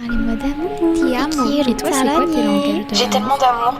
Les mots d'amour. Ti amo. Et toi, c'est quoi tes langages J'ai tellement d'amour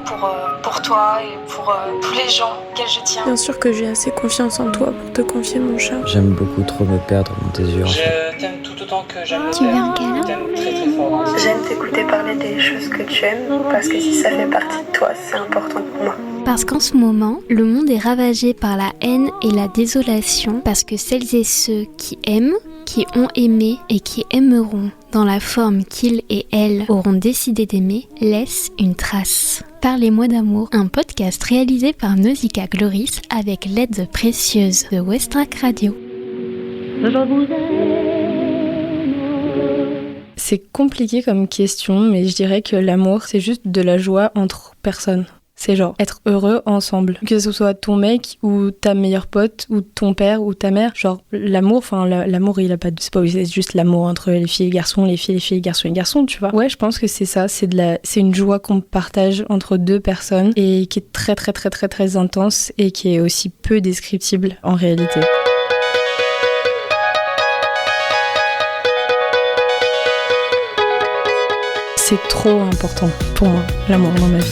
pour toi et pour tous les gens auxquels je tiens. Bien sûr que j'ai assez confiance en toi pour te confier mon chat. J'aime beaucoup trop me perdre dans tes yeux. Je t'aime tout autant que j'aime le Tu veux un faire. câlin? Je t'aime très très fort. J'aime t'écouter parler des choses que tu aimes parce que si ça fait partie de toi, c'est important pour moi. Parce qu'en ce moment, le monde est ravagé par la haine et la désolation parce que celles et ceux qui aiment, qui ont aimé et qui aimeront dans la forme qu'ils et elles auront décidé d'aimer, laissent une trace. Parlez-moi d'amour, un podcast réalisé par Nausicaa Gloris avec l'aide précieuse de Westrack Radio. C'est compliqué comme question, mais je dirais que l'amour, c'est juste de la joie entre personnes. C'est genre être heureux ensemble. Que ce soit ton mec ou ta meilleure pote ou ton père ou ta mère. Genre l'amour, l'amour il a pas de... C'est pas juste l'amour entre les filles et les garçons, les filles, les garçons et les garçons, tu vois. Ouais, je pense que c'est ça. C'est une joie qu'on partage entre deux personnes et qui est très très très très très intense et qui est aussi peu descriptible en réalité. C'est trop important pour moi, l'amour dans ma vie.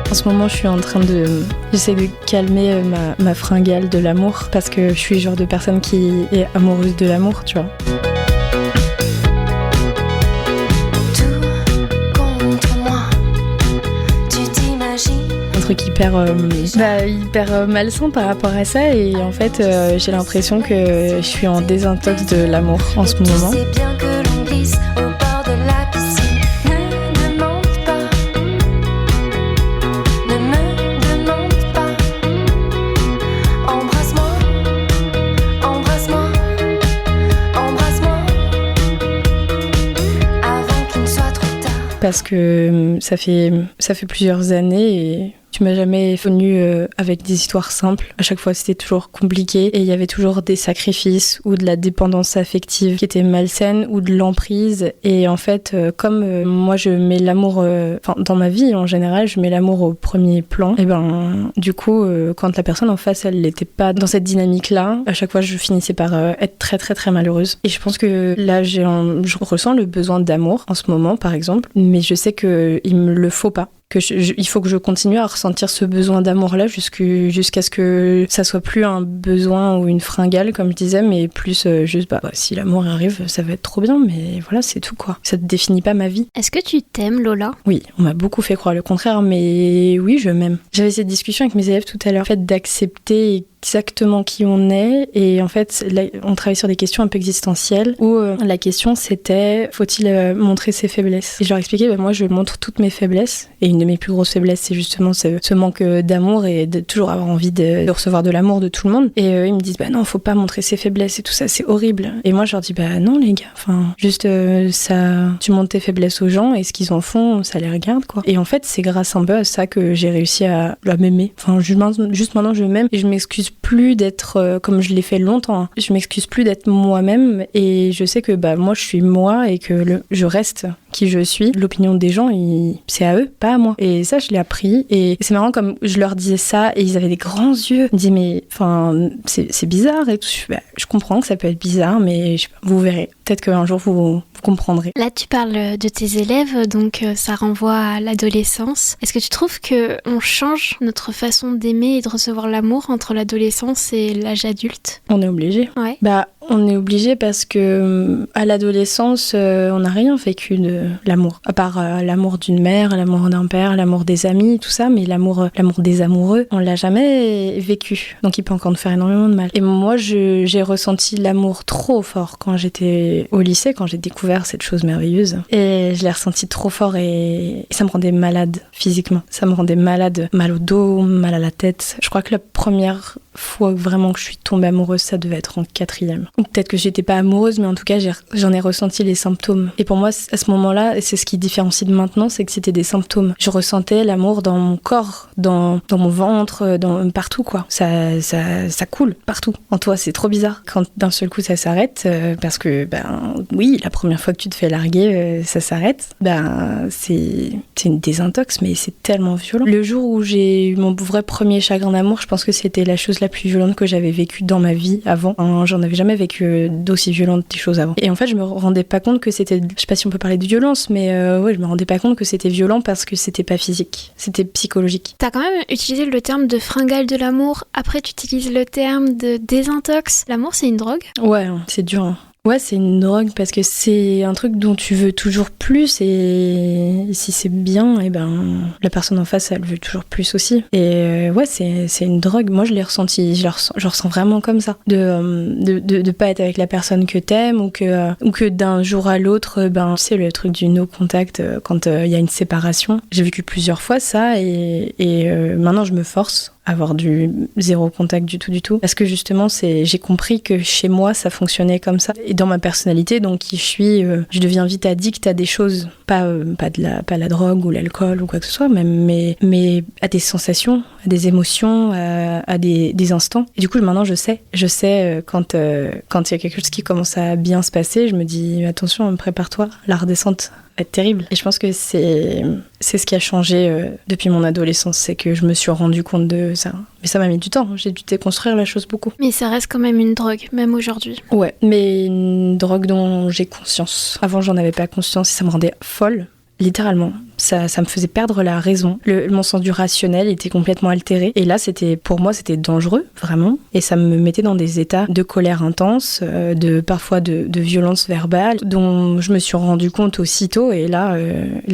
En ce moment, je suis en train j'essaie de calmer ma fringale de l'amour parce que je suis le genre de personne qui est amoureuse de l'amour, tu vois. Tout contre moi, tu t'imagines. Un truc hyper malsain par rapport à ça et en fait, j'ai l'impression que je suis en désintox de l'amour en ce moment. Tu sais bien que l'on glisse au bord de la piscine. Ne demande pas. Ne me demande pas. Embrasse-moi. Embrasse-moi. Embrasse-moi. Avant qu'il ne soit trop tard. Parce que ça fait plusieurs années et tu m'as jamais venu avec des histoires simples. À chaque fois, c'était toujours compliqué et il y avait toujours des sacrifices ou de la dépendance affective qui était malsaine ou de l'emprise. Et en fait, comme moi, je mets l'amour... dans ma vie, en général, je mets l'amour au premier plan. Et du coup, quand la personne en face, elle n'était pas dans cette dynamique-là, à chaque fois, je finissais par être très, très, très malheureuse. Et je pense que là, je ressens le besoin d'amour en ce moment, par exemple. Mais je sais qu'il me le faut pas. Il faut que je continue à ressentir ce besoin d'amour-là jusqu'à ce que ça soit plus un besoin ou une fringale, comme je disais, mais plus juste, si l'amour arrive, ça va être trop bien, mais voilà, c'est tout, quoi. Ça ne définit pas ma vie. Est-ce que tu t'aimes, Lola? Oui, on m'a beaucoup fait croire le contraire, mais oui, je m'aime. J'avais cette discussion avec mes élèves tout à l'heure, le fait d'accepter exactement qui on est, et en fait, là, on travaille sur des questions un peu existentielles, où la question c'était, faut-il montrer ses faiblesses? Et je leur expliquais, moi je montre toutes mes faiblesses, et une de mes plus grosses faiblesses, c'est justement ce manque d'amour et de toujours avoir envie de recevoir de l'amour de tout le monde. Et ils me disent, non, faut pas montrer ses faiblesses et tout ça, c'est horrible. Et moi je leur dis, non les gars, juste ça, tu montres tes faiblesses aux gens, et ce qu'ils en font, ça les regarde, quoi. Et en fait, c'est grâce un peu à ça que j'ai réussi à m'aimer. Juste maintenant, je m'aime, et je m'excuse plus d'être comme je l'ai fait longtemps. Je m'excuse plus d'être moi-même, et je sais que moi je suis moi et que je reste qui je suis. L'opinion des gens, c'est à eux, pas à moi. Et ça, je l'ai appris. Et c'est marrant, comme je leur disais ça, et ils avaient des grands yeux. Ils me disaient, c'est bizarre et tout. Je comprends que ça peut être bizarre, mais je sais pas, vous verrez. Peut-être qu'un jour, vous comprendrez. Là, tu parles de tes élèves, donc ça renvoie à l'adolescence. Est-ce que tu trouves qu'on change notre façon d'aimer et de recevoir l'amour entre l'adolescence et l'âge adulte? On est obligé. Ouais. On est obligé parce que à l'adolescence, on n'a rien vécu de l'amour. À part l'amour d'une mère, l'amour d'un père, l'amour des amis, tout ça, mais l'amour des amoureux, on l'a jamais vécu. Donc il peut encore nous faire énormément de mal. Et moi, j'ai ressenti l'amour trop fort quand j'étais au lycée, quand j'ai découvert cette chose merveilleuse. Et je l'ai ressenti trop fort et ça me rendait malade physiquement. Ça me rendait malade, mal au dos, mal à la tête. Je crois que la première fois vraiment que je suis tombée amoureuse, ça devait être en 4e. Ou peut-être que j'étais pas amoureuse, mais en tout cas, j'en ai ressenti les symptômes. Et pour moi, à ce moment-là, et c'est ce qui différencie de maintenant, c'est que c'était des symptômes. Je ressentais l'amour dans mon corps, dans mon ventre, partout, quoi. Ça coule partout. En toi, c'est trop bizarre. Quand d'un seul coup, ça s'arrête, parce que, oui, la première fois que tu te fais larguer, ça s'arrête, c'est une désintox, mais c'est tellement violent. Le jour où j'ai eu mon vrai premier chagrin d'amour, je pense que c'était la chose la plus violente que j'avais vécue dans ma vie avant. J'en avais jamais vécu d'aussi violentes des choses avant. Et en fait, je me rendais pas compte que c'était, je sais pas si on peut parler de violence, mais je me rendais pas compte que c'était violent parce que c'était pas physique, c'était psychologique. T'as quand même utilisé le terme de fringale de l'amour, après tu utilises le terme de désintox. L'amour, c'est une drogue ? Ouais, c'est dur, hein. Ouais, c'est une drogue parce que c'est un truc dont tu veux toujours plus et si c'est bien, et ben la personne en face, elle veut toujours plus aussi. Et ouais, c'est une drogue. Moi, je l'ai ressenti, je ressens vraiment comme ça. De pas être avec la personne que t'aimes ou que d'un jour à l'autre, ben c'est le truc du no contact quand il y a une séparation. J'ai vécu plusieurs fois ça et maintenant je me force à avoir du zéro contact du tout parce que justement j'ai compris que chez moi ça fonctionnait comme ça et dans ma personnalité donc qui je suis je deviens vite addict à des choses pas la drogue ou l'alcool ou quoi que ce soit mais à des sensations, à des émotions, à des instants et du coup maintenant je sais quand il y a quelque chose qui commence à bien se passer, je me dis attention, prépare-toi, la redescente va être terrible. Et je pense que c'est ce qui a changé depuis mon adolescence, c'est que je me suis rendu compte de ça. Mais ça m'a mis du temps, j'ai dû déconstruire la chose beaucoup. Mais ça reste quand même une drogue, même aujourd'hui. Ouais, mais une drogue dont j'ai conscience. Avant, j'en avais pas conscience et ça me rendait folle. Littéralement, ça me faisait perdre la raison. Mon sens du rationnel était complètement altéré. Et là, pour moi, c'était dangereux, vraiment. Et ça me mettait dans des états de colère intense, parfois de violence verbale, dont je me suis rendu compte aussitôt. Et là,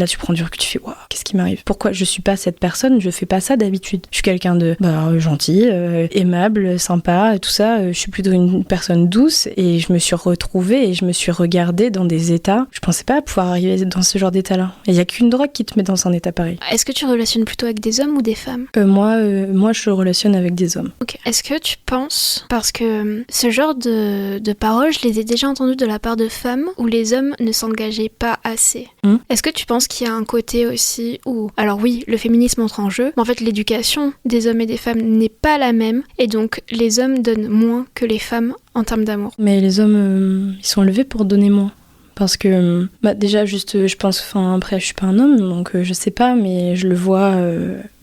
tu prends du recul, tu fais, waouh, qu'est-ce qui m'arrive ? Pourquoi je suis pas cette personne ? Je fais pas ça d'habitude. Je suis quelqu'un de gentil, aimable, sympa, tout ça. Je suis plutôt une personne douce. Et je me suis retrouvée et je me suis regardée dans des états. Je pensais pas pouvoir arriver dans ce genre d'état-là. Il n'y a qu'une drogue qui te met dans un état pareil. Est-ce que tu relationnes plutôt avec des hommes ou des femmes ? Moi, je relationne avec des hommes. Ok. Est-ce que tu penses, parce que ce genre de paroles, je les ai déjà entendues de la part de femmes où les hommes ne s'engageaient pas assez. Est-ce que tu penses qu'il y a un côté aussi où, alors oui, le féminisme entre en jeu, mais en fait l'éducation des hommes et des femmes n'est pas la même et donc les hommes donnent moins que les femmes en termes d'amour. Mais les hommes, ils sont élevés pour donner moins. Parce que, déjà, juste, je pense, après, je suis pas un homme, donc je sais pas, mais je le vois,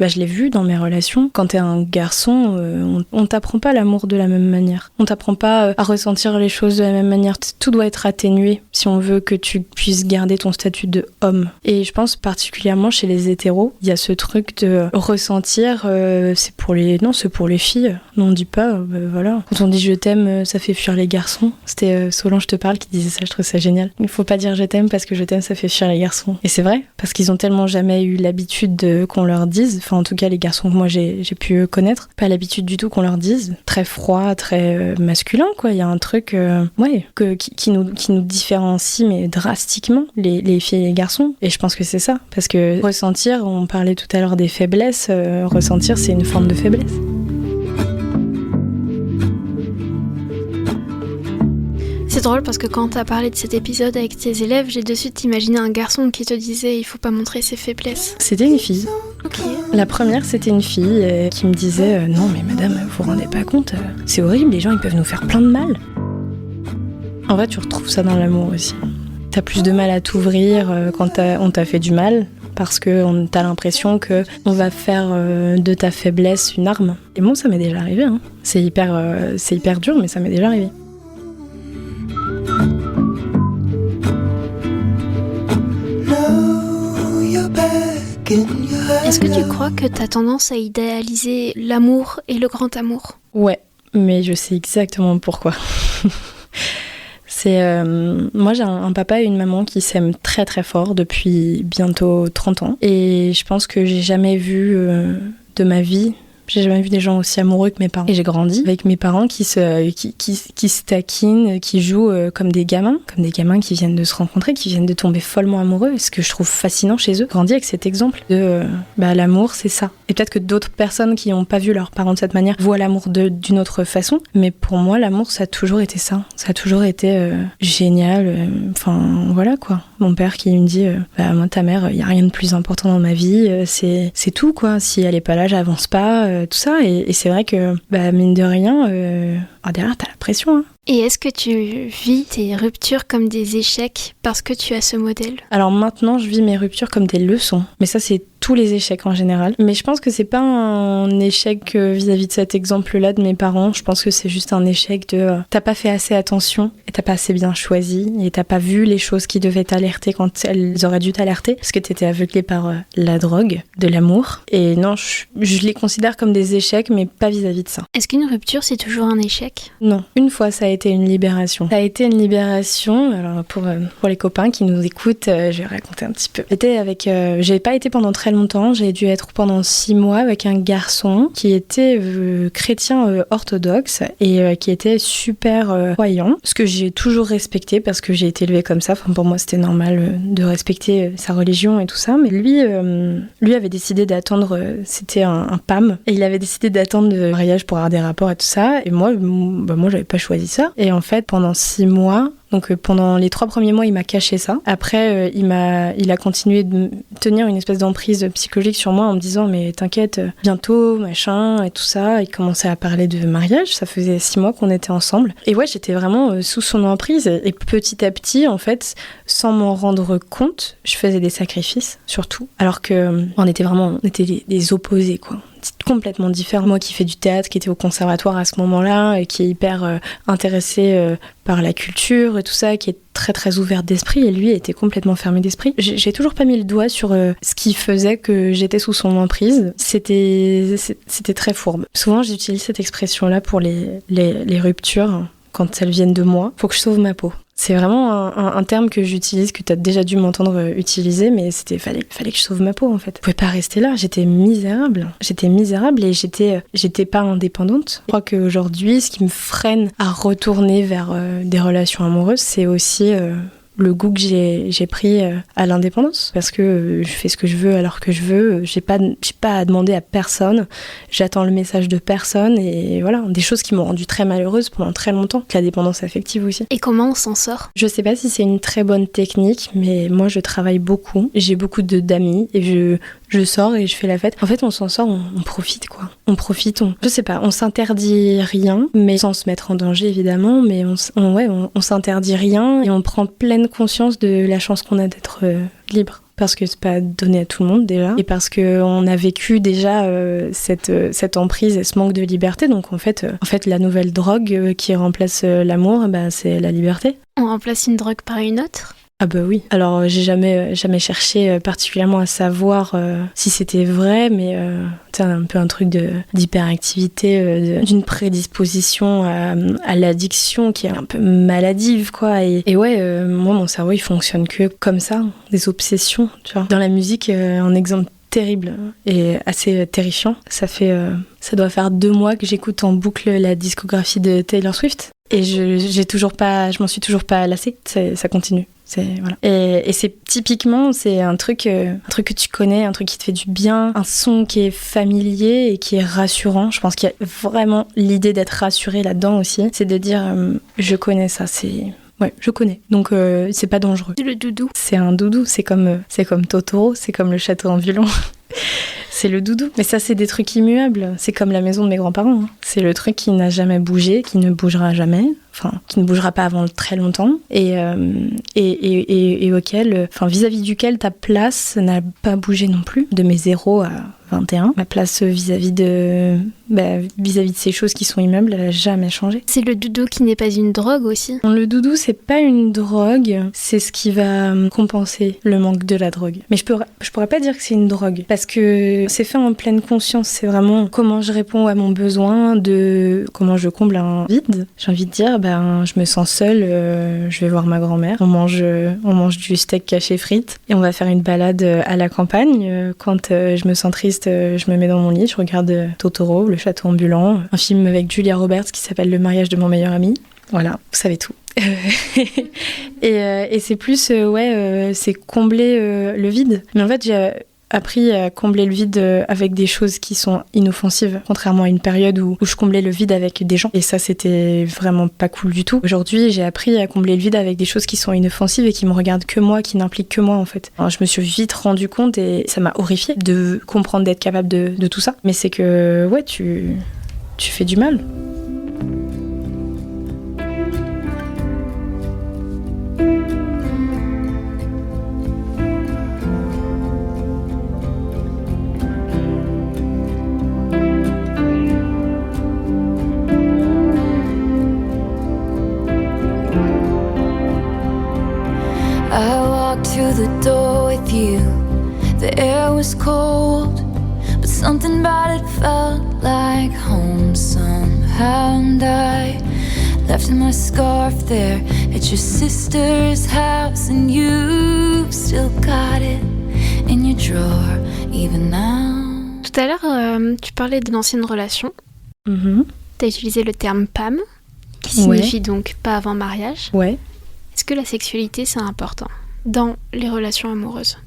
je l'ai vu dans mes relations. Quand t'es un garçon, on t'apprend pas l'amour de la même manière. On t'apprend pas à ressentir les choses de la même manière. Tout doit être atténué si on veut que tu puisses garder ton statut de homme. Et je pense particulièrement chez les hétéros, il y a ce truc de ressentir, c'est pour les filles. Non, on dit pas, voilà. Quand on dit je t'aime, ça fait fuir les garçons. C'était Solange te parle qui disait ça, je trouve ça génial. Il faut pas dire je t'aime parce que je t'aime ça fait fuir les garçons. Et c'est vrai, parce qu'ils ont tellement jamais eu l'habitude qu'on leur dise, enfin en tout cas les garçons que moi j'ai pu connaître, pas l'habitude du tout qu'on leur dise, très froid, très masculin quoi, il y a un truc qui nous différencie mais drastiquement les filles et les garçons. Et je pense que c'est ça, parce que ressentir, on parlait tout à l'heure des faiblesses, ressentir c'est une forme de faiblesse. C'est drôle parce que quand t'as parlé de cet épisode avec tes élèves, j'ai de suite imaginé un garçon qui te disait il faut pas montrer ses faiblesses. C'était une fille. Ok. La première, c'était une fille qui me disait non mais madame, vous vous rendez pas compte, c'est horrible, les gens ils peuvent nous faire plein de mal. En vrai, tu retrouves ça dans l'amour aussi. T'as plus de mal à t'ouvrir quand on t'a fait du mal. Parce que t'as l'impression qu'on va faire de ta faiblesse une arme. Et moi, ça m'est déjà arrivé. Hein. C'est hyper dur, mais ça m'est déjà arrivé. Est-ce que tu crois que t'as tendance à idéaliser l'amour et le grand amour ? Ouais, mais je sais exactement pourquoi. Moi j'ai un papa et une maman qui s'aiment très très fort depuis bientôt 30 ans. Et je pense que j'ai jamais vu de ma vie... J'ai jamais vu des gens aussi amoureux que mes parents. Et j'ai grandi avec mes parents qui se taquinent, qui jouent comme des gamins qui viennent de se rencontrer, qui viennent de tomber follement amoureux. Et ce que je trouve fascinant chez eux, grandi avec cet exemple de l'amour, c'est ça. Et peut-être que d'autres personnes qui n'ont pas vu leurs parents de cette manière voient l'amour d'une autre façon. Mais pour moi, l'amour, ça a toujours été ça. Ça a toujours été génial. Enfin, voilà quoi. Mon père qui me dit moi, ta mère, il n'y a rien de plus important dans ma vie. C'est tout quoi. Si elle n'est pas là, j'avance pas. Tout ça, et c'est vrai que mine de rien derrière t'as la pression hein. Et est-ce que tu vis tes ruptures comme des échecs parce que tu as ce modèle ? Alors maintenant je vis mes ruptures comme des leçons, mais ça c'est tous les échecs en général. Mais je pense que c'est pas un échec vis-à-vis de cet exemple-là de mes parents. Je pense que c'est juste un échec de t'as pas fait assez attention et t'as pas assez bien choisi et t'as pas vu les choses qui devaient t'alerter quand elles auraient dû t'alerter parce que t'étais aveuglé par la drogue, de l'amour. Et non, je les considère comme des échecs, mais pas vis-à-vis de ça. Est-ce qu'une rupture, c'est toujours un échec ? Non, une fois ça a été une libération. Ça a été une libération, alors pour les copains qui nous écoutent, je vais raconter un petit peu. J'ai pas été pendant très longtemps, j'ai dû être pendant 6 mois avec un garçon qui était chrétien orthodoxe et qui était super croyant, ce que j'ai toujours respecté parce que j'ai été élevée comme ça. Enfin, pour moi c'était normal de respecter sa religion et tout ça, mais lui avait décidé d'attendre, c'était un PAM, et il avait décidé d'attendre le mariage pour avoir des rapports et tout ça, et moi j'avais pas choisi ça. Et en fait pendant 6 mois, donc pendant les 3 premiers mois, il m'a caché ça. Après, il a continué de tenir une espèce d'emprise psychologique sur moi en me disant mais t'inquiète, bientôt, machin, et tout ça. Il commençait à parler de mariage, ça faisait 6 mois qu'on était ensemble. Et ouais, j'étais vraiment sous son emprise. Et petit à petit, en fait, sans m'en rendre compte, je faisais des sacrifices, surtout. Alors on était des opposés, quoi. Complètement différent. Moi qui fais du théâtre, qui était au conservatoire à ce moment-là, et qui est hyper intéressé par la culture et tout ça, qui est très très ouvert d'esprit, et lui était complètement fermé d'esprit. J'ai toujours pas mis le doigt sur ce qui faisait que j'étais sous son emprise. C'était très fourbe. Souvent j'utilise cette expression-là pour les ruptures, quand elles viennent de moi. Faut que je sauve ma peau. C'est vraiment un terme que j'utilise, que tu as déjà dû m'entendre utiliser, mais fallait que je sauve ma peau en fait. Je pouvais pas rester là, j'étais misérable et j'étais pas indépendante. Je crois qu'aujourd'hui, ce qui me freine à retourner vers des relations amoureuses, c'est aussi le goût que j'ai pris à l'indépendance, parce que je fais ce que je veux alors que je veux, j'ai pas à demander à personne, j'attends le message de personne, et voilà, des choses qui m'ont rendue très malheureuse pendant très longtemps. La dépendance affective aussi. Et comment on s'en sort ? Je sais pas si c'est une très bonne technique, mais moi je travaille beaucoup, j'ai beaucoup d'amis et je sors et je fais la fête. En fait, on s'en sort, on profite quoi. Je sais pas, on s'interdit rien, mais sans se mettre en danger évidemment, mais on s'interdit rien et on prend pleine conscience de la chance qu'on a d'être libre. Parce que c'est pas donné à tout le monde déjà, et parce qu'on a vécu déjà cette emprise et ce manque de liberté. Donc en fait la nouvelle drogue qui remplace l'amour, c'est la liberté. On remplace une drogue par une autre ? Ah bah oui. Alors j'ai jamais cherché particulièrement à savoir si c'était vrai, mais c'est un peu un truc d'hyperactivité, d'une prédisposition à l'addiction qui est un peu maladive quoi. Et ouais, moi mon cerveau il fonctionne que comme ça, des obsessions, tu vois. Dans la musique, un exemple terrible et assez terrifiant, ça doit faire 2 mois que j'écoute en boucle la discographie de Taylor Swift. Et je m'en suis toujours pas lassée, ça continue. Voilà. Et c'est typiquement, c'est un truc que tu connais, un truc qui te fait du bien, un son qui est familier et qui est rassurant. Je pense qu'il y a vraiment l'idée d'être rassuré là-dedans aussi. C'est de dire, je connais ça, ouais, je connais. Donc c'est pas dangereux. C'est le doudou. C'est un doudou, c'est comme Totoro, c'est comme le château ambulant. C'est le doudou. Mais ça, c'est des trucs immuables. C'est comme la maison de mes grands-parents. C'est le truc qui n'a jamais bougé, qui ne bougera jamais. Enfin, qui ne bougera pas avant très longtemps. Et auquel, vis-à-vis duquel ta place n'a pas bougé non plus. De mes 0 à 21. Ma place vis-à-vis de ces choses qui sont immuables, elle n'a jamais changé. C'est le doudou qui n'est pas une drogue aussi. Le doudou, c'est pas une drogue, c'est ce qui va compenser le manque de la drogue. Mais je pourrais pas dire que c'est une drogue, parce que c'est fait en pleine conscience. C'est vraiment comment je réponds à mon besoin, comment je comble un vide. J'ai envie de dire, je me sens seule, je vais voir ma grand-mère, on mange du steak caché frites et on va faire une balade à la campagne. Quand je me sens triste, je me mets dans mon lit, je regarde Totoro, le château ambulant, un film avec Julia Roberts qui s'appelle Le mariage de mon meilleur ami. Voilà, vous savez tout. et c'est plus, c'est combler le vide. Mais en fait, j'ai appris à combler le vide avec des choses qui sont inoffensives, contrairement à une période où je comblais le vide avec des gens. Et ça, c'était vraiment pas cool du tout. Aujourd'hui, j'ai appris à combler le vide avec des choses qui sont inoffensives et qui me regardent que moi, qui n'impliquent que moi, en fait. Alors, je me suis vite rendu compte et ça m'a horrifiée de comprendre, d'être capable de tout ça. Mais c'est que, ouais, tu fais du mal. walked through the door with you. The air was cold, but something about it felt like home somehow. And I left my scarf there at your sister's house, and you still got it in your drawer even now. Tout à l'heure, tu parlais d'une ancienne relation. T'as utilisé le terme PAM, qui signifie donc pas avant mariage. Ouais. Est-ce que la sexualité, c'est important dans les relations amoureuses?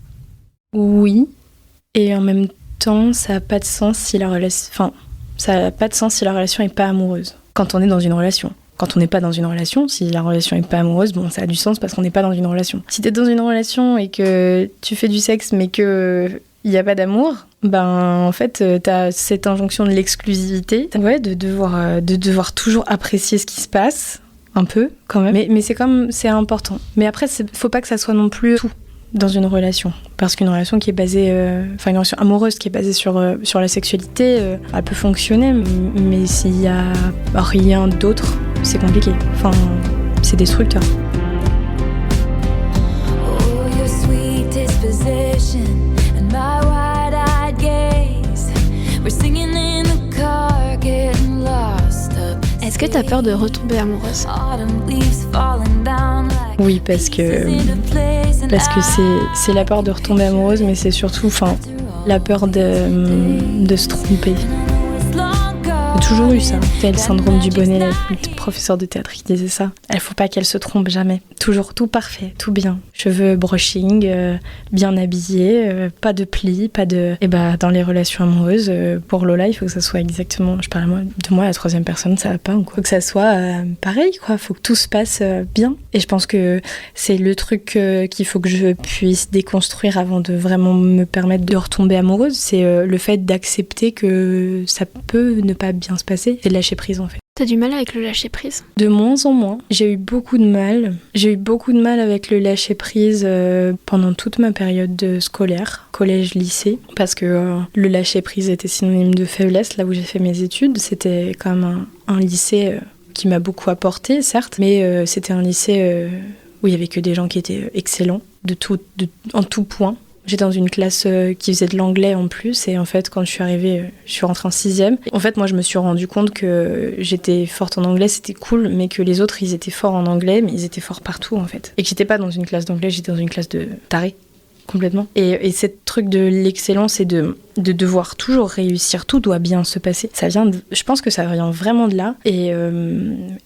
Oui. Et en même temps, ça n'a pas de sens si la relation... Enfin, ça n'a pas de sens si la relation n'est pas amoureuse. Quand on est dans une relation. Quand on n'est pas dans une relation, si la relation n'est pas amoureuse, bon, ça a du sens parce qu'on n'est pas dans une relation. Si t'es dans une relation et que tu fais du sexe mais que il n'y a pas d'amour, ben en fait t'as cette injonction de l'exclusivité, ouais, de devoir toujours apprécier ce qui se passe, un peu quand même. Mais c'est important. Mais après, faut pas que ça soit non plus tout dans une relation, parce qu'une relation qui est basée, une relation amoureuse qui est basée sur la sexualité, elle peut fonctionner, mais s'il y a rien d'autre, c'est compliqué. Enfin, c'est destructeur. Oh, your sweet disposition and my wide-eyed gaze. We're singing in the car, getting lost up. Est-ce que t'as peur de retomber amoureuse? Autumn leaves falling down like Oui, parce que c'est la peur de retomber amoureuse, mais c'est surtout, la peur de se tromper. J'ai toujours eu ça. C'était le syndrome du bonnet, le professeur de théâtre qui disait ça. Il faut pas qu'elle se trompe jamais. Toujours tout parfait, tout bien. Cheveux brushing, bien habillé, pas de plis, pas de... Et dans les relations amoureuses, pour Lola, il faut que ça soit exactement... Je parle de moi, la troisième personne, ça va pas ou quoi. Faut que ça soit pareil, quoi. Faut que tout se passe bien. Et je pense que c'est le truc qu'il faut que je puisse déconstruire avant de vraiment me permettre de retomber amoureuse. C'est le fait d'accepter que ça peut ne pas bien se passer et de lâcher prise en fait. T'as du mal avec le lâcher prise? De moins en moins. J'ai eu beaucoup de mal. J'ai eu beaucoup de mal avec le lâcher prise pendant toute ma période scolaire, collège, lycée, parce que le lâcher prise était synonyme de faiblesse. Là où j'ai fait mes études, c'était quand même un lycée qui m'a beaucoup apporté, certes, mais c'était un lycée où il y avait que des gens qui étaient excellents en tout point. J'étais dans une classe qui faisait de l'anglais en plus, et en fait, quand je suis arrivée, je suis rentrée en 6e. En fait, moi, je me suis rendu compte que j'étais forte en anglais, c'était cool, mais que les autres, ils étaient forts en anglais, mais ils étaient forts partout, en fait. Et que j'étais pas dans une classe d'anglais, j'étais dans une classe de tarés, complètement. Et ce truc de l'excellence et de devoir toujours réussir, tout doit bien se passer. Je pense que ça vient vraiment de là, et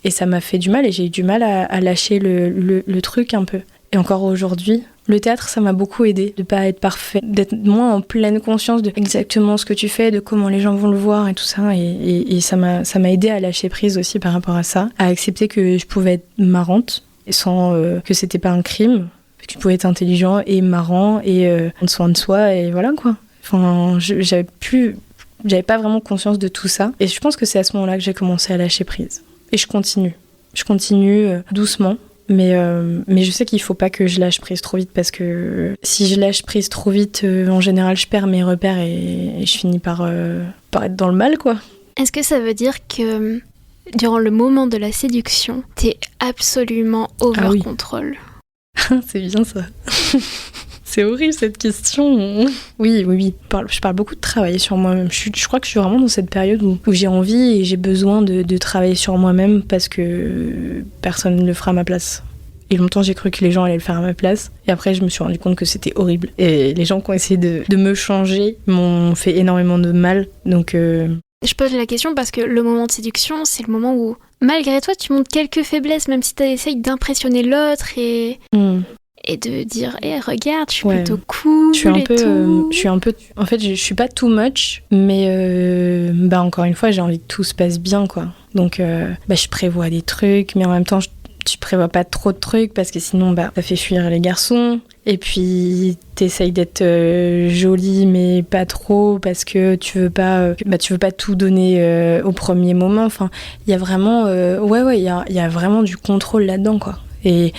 ça m'a fait du mal, et j'ai eu du mal à lâcher le truc un peu. Et encore aujourd'hui, le théâtre, ça m'a beaucoup aidé de pas être parfait, d'être moins en pleine conscience de exactement ce que tu fais, de comment les gens vont le voir et tout ça. Et ça m'a aidé à lâcher prise aussi par rapport à ça, à accepter que je pouvais être marrante sans que c'était pas un crime, que tu pouvais être intelligent et marrant et prendre soin de soi et voilà quoi. Enfin, j'avais pas vraiment conscience de tout ça. Et je pense que c'est à ce moment-là que j'ai commencé à lâcher prise. Et je continue doucement. Mais je sais qu'il faut pas que je lâche prise trop vite, parce que si je lâche prise trop vite, en général, je perds mes repères et je finis par être dans le mal, quoi. Est-ce que ça veut dire que durant le moment de la séduction, t'es absolument over control? C'est bien ça. C'est horrible cette question. Oui. Je parle beaucoup de travailler sur moi-même. Je crois que je suis vraiment dans cette période où j'ai envie et j'ai besoin de travailler sur moi-même, parce que personne ne le fera à ma place. Et longtemps, j'ai cru que les gens allaient le faire à ma place. Et après, je me suis rendu compte que c'était horrible. Et les gens qui ont essayé de me changer m'ont fait énormément de mal. Donc... Je pose la question parce que le moment de séduction, c'est le moment où, malgré toi, tu montres quelques faiblesses, même si tu essayes d'impressionner l'autre et de dire regarde, je suis plutôt cool. Je suis un peu en fait, je suis pas too much, mais encore une fois, j'ai envie que tout se passe bien, quoi. Donc je prévois des trucs, mais en même temps tu prévois pas trop de trucs, parce que sinon ça fait fuir les garçons. Et puis t'essayes d'être jolie, mais pas trop, parce que tu veux pas tout donner au premier moment. Enfin, il y a vraiment il y a vraiment du contrôle là-dedans, quoi. Et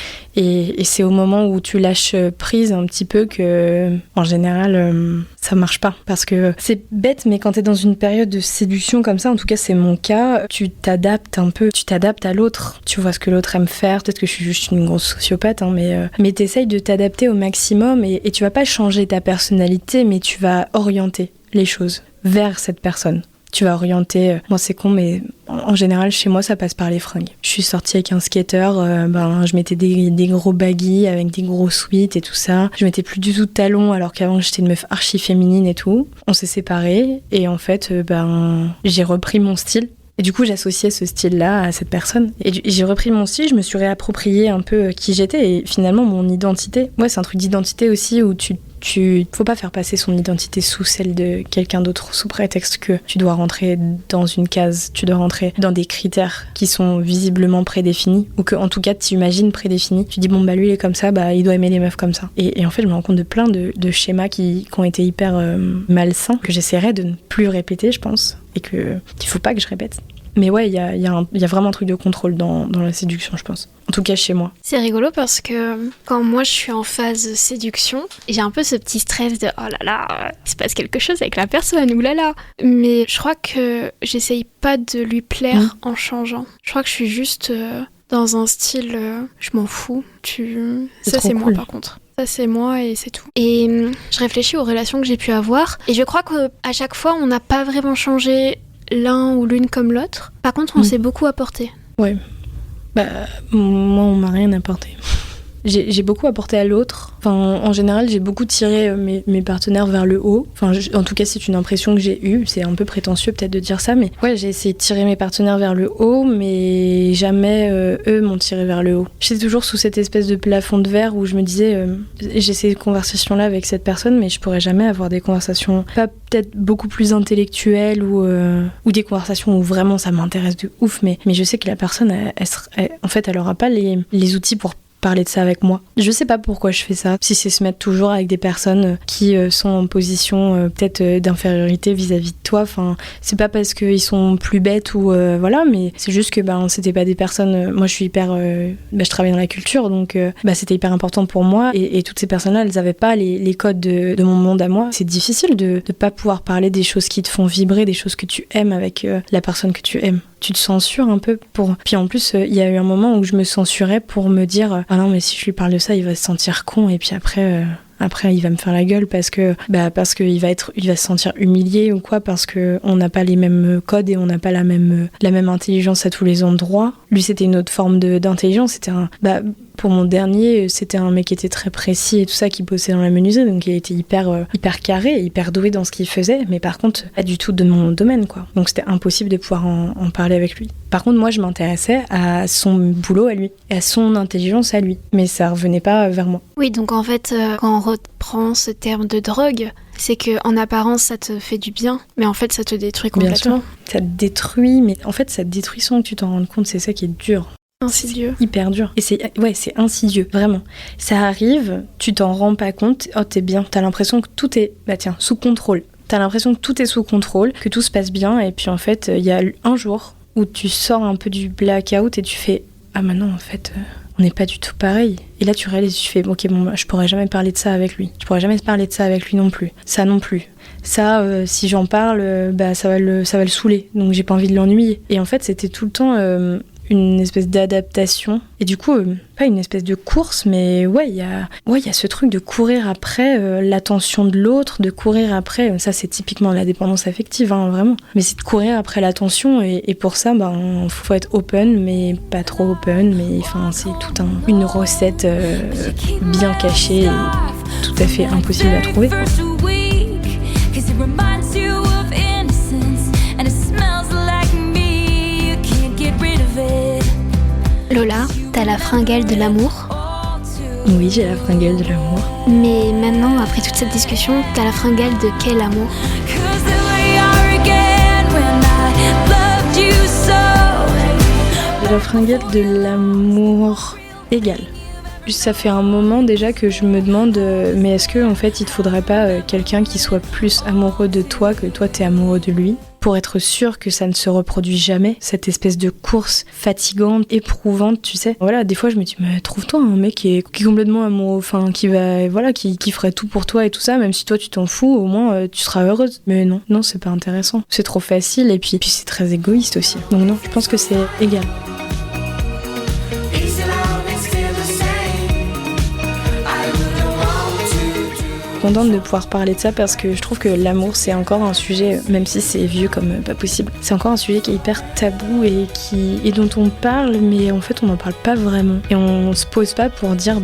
c'est au moment où tu lâches prise un petit peu que, en général, ça marche pas. Parce que c'est bête, mais quand t'es dans une période de séduction comme ça, en tout cas c'est mon cas, tu t'adaptes un peu, tu t'adaptes à l'autre. Tu vois ce que l'autre aime faire, peut-être que je suis juste une grosse sociopathe, hein, mais t'essayes de t'adapter au maximum et tu vas pas changer ta personnalité, mais tu vas orienter les choses vers cette personne. Tu vas orienter, moi c'est con, mais en général chez moi ça passe par les fringues. Je suis sortie avec un skater, je mettais des gros baggy avec des gros sweats et tout ça. Je mettais plus du tout de talons alors qu'avant j'étais une meuf archi féminine et tout. On s'est séparés et en fait j'ai repris mon style. Et du coup, j'associais ce style-là à cette personne. Et j'ai repris mon style, je me suis réapproprié un peu qui j'étais et finalement mon identité. Ouais, c'est un truc d'identité aussi où faut pas faire passer son identité sous celle de quelqu'un d'autre sous prétexte que tu dois rentrer dans une case, tu dois rentrer dans des critères qui sont visiblement prédéfinis ou que en tout cas tu imagines prédéfinis. Tu dis bon lui il est comme ça, il doit aimer les meufs comme ça. Et en fait je me rends compte de plein de schémas qui ont été hyper malsains que j'essaierai de ne plus répéter je pense et qu'il faut pas que je répète. Mais ouais, il y a vraiment un truc de contrôle dans la séduction, je pense. En tout cas, chez moi. C'est rigolo parce que quand moi je suis en phase séduction, j'ai un peu ce petit stress de « Oh là là, il se passe quelque chose avec la personne, oulala !» Mais je crois que j'essaye pas de lui plaire en changeant. Je crois que je suis juste dans un style « Je m'en fous, ça c'est moi par contre ». Ça c'est moi et c'est tout. Et je réfléchis aux relations que j'ai pu avoir et je crois qu'à chaque fois on n'a pas vraiment changé l'un ou l'une comme l'autre. Par contre, on s'est beaucoup apporté. Ouais. Moi, on m'a rien apporté. J'ai beaucoup apporté à l'autre. Enfin, en général, j'ai beaucoup tiré mes partenaires vers le haut. Enfin, en tout cas, c'est une impression que j'ai eue. C'est un peu prétentieux peut-être de dire ça, mais ouais, j'ai essayé de tirer mes partenaires vers le haut, mais jamais eux m'ont tiré vers le haut. J'étais toujours sous cette espèce de plafond de verre où je me disais, j'ai ces conversations-là avec cette personne, mais je pourrais jamais avoir des conversations pas peut-être beaucoup plus intellectuelles ou des conversations où vraiment ça m'intéresse de ouf, mais je sais que la personne, en fait, elle aura pas les outils pour parler de ça avec moi. Je sais pas pourquoi je fais ça, si c'est se mettre toujours avec des personnes qui sont en position peut-être d'infériorité vis-à-vis de toi, enfin c'est pas parce qu'ils sont plus bêtes ou voilà, mais c'est juste que c'était pas des personnes, moi je suis hyper je travaille dans la culture donc c'était hyper important pour moi et toutes ces personnes-là elles avaient pas les codes de mon monde à moi. C'est difficile de pas pouvoir parler des choses qui te font vibrer, des choses que tu aimes avec la personne que tu aimes. Tu te censures un peu puis en plus il y a eu un moment où je me censurais pour me dire ah non mais si je lui parle de ça il va se sentir con et puis après il va me faire la gueule parce que il va se sentir humilié ou quoi parce que on n'a pas les mêmes codes et on n'a pas la même intelligence à tous les endroits. Lui c'était une autre forme d'intelligence, c'était pour mon dernier, c'était un mec qui était très précis et tout ça, qui bossait dans la menuiserie, donc il était hyper carré, hyper doué dans ce qu'il faisait, mais par contre, pas du tout de mon domaine, quoi. Donc c'était impossible de pouvoir en parler avec lui. Par contre, moi, je m'intéressais à son boulot à lui, et à son intelligence à lui, mais ça revenait pas vers moi. Oui, donc en fait, quand on reprend ce terme de drogue, c'est qu'en apparence, ça te fait du bien, mais en fait, ça te détruit complètement. Bien sûr, ça te détruit, mais en fait, ça te détruit sans que tu t'en rendes compte, c'est ça qui est dur. Insidieux. C'est hyper dur. Et c'est insidieux, vraiment. Ça arrive, tu t'en rends pas compte, t'es bien, t'as l'impression que tout est, sous contrôle. T'as l'impression que tout est sous contrôle, que tout se passe bien, et puis en fait, il y a un jour où tu sors un peu du blackout et tu fais « Ah maintenant, en fait, on n'est pas du tout pareil ». Et là, tu réalises, tu fais « Ok, je pourrais jamais parler de ça avec lui. Je pourrais jamais parler de ça avec lui non plus. Ça non plus. Ça, si j'en parle, ça va le saouler, donc j'ai pas envie de l'ennuyer. » Et en fait, c'était tout le temps... une espèce d'adaptation et du coup pas une espèce de course mais il y a ce truc de courir après l'attention de l'autre, de courir après ça c'est typiquement la dépendance affective vraiment, mais c'est de courir après l'attention et pour ça faut être open mais pas trop open, mais enfin c'est toute une recette bien cachée et tout à fait impossible à trouver. Lola, t'as la fringale de l'amour. Oui, j'ai la fringale de l'amour. Mais maintenant, après toute cette discussion, t'as la fringale de quel amour ? J'ai la fringale de l'amour égal. Ça fait un moment déjà que je me demande mais est-ce que en fait il te faudrait pas quelqu'un qui soit plus amoureux de toi que toi t'es amoureux de lui pour être sûr que ça ne se reproduit jamais, cette espèce de course fatigante, éprouvante, tu sais. Voilà, des fois je me dis, mais trouve-toi un mec qui est complètement amoureux, enfin qui va, voilà, qui ferait tout pour toi et tout ça, même si toi tu t'en fous, au moins tu seras heureuse. Mais non, c'est pas intéressant. C'est trop facile et puis c'est très égoïste aussi. Donc non, je pense que c'est égal. Contente de pouvoir parler de ça parce que je trouve que l'amour c'est encore un sujet, même si c'est vieux comme pas possible, c'est encore un sujet qui est hyper tabou et dont on parle mais en fait on n'en parle pas vraiment et on se pose pas pour dire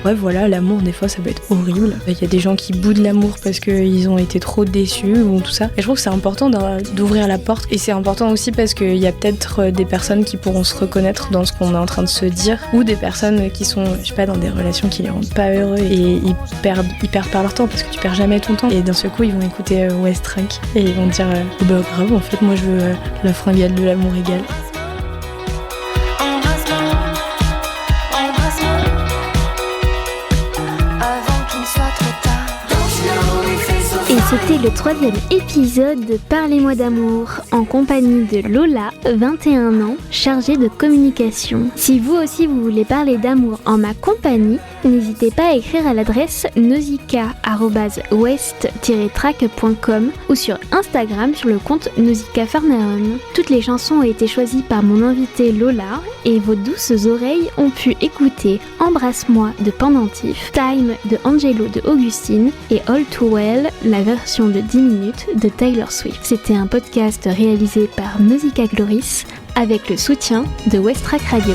ouais voilà, l'amour des fois ça peut être horrible, il y a des gens qui boudent l'amour parce qu'ils ont été trop déçus ou tout ça et je trouve que c'est important d'ouvrir la porte et c'est important aussi parce qu'il y a peut-être des personnes qui pourront se reconnaître dans ce qu'on est en train de se dire ou des personnes qui sont, je sais pas, dans des relations qui les rendent pas heureux et ils perdent pas leur temps parce que tu perds jamais ton temps et d'un seul coup ils vont écouter West Track et ils vont dire grave en fait moi je veux la fringale de l'amour égal. Et c'était le 3e épisode de Parlez-moi d'amour, en compagnie de Lola, 21 ans, chargée de communication. Si vous aussi vous voulez parler d'amour en ma compagnie, n'hésitez pas à écrire à l'adresse nausicaa@west-track.com ou sur Instagram sur le compte Nausicaa Farneren. Toutes les chansons ont été choisies par mon invitée Lola et vos douces oreilles ont pu écouter Embrasse-moi de Pendentif, Time de Angelo de Augustine et All Too Well, la version de 10 minutes de Taylor Swift. C'était un podcast réalisé par Nausicaa Gloris avec le soutien de West Track Radio.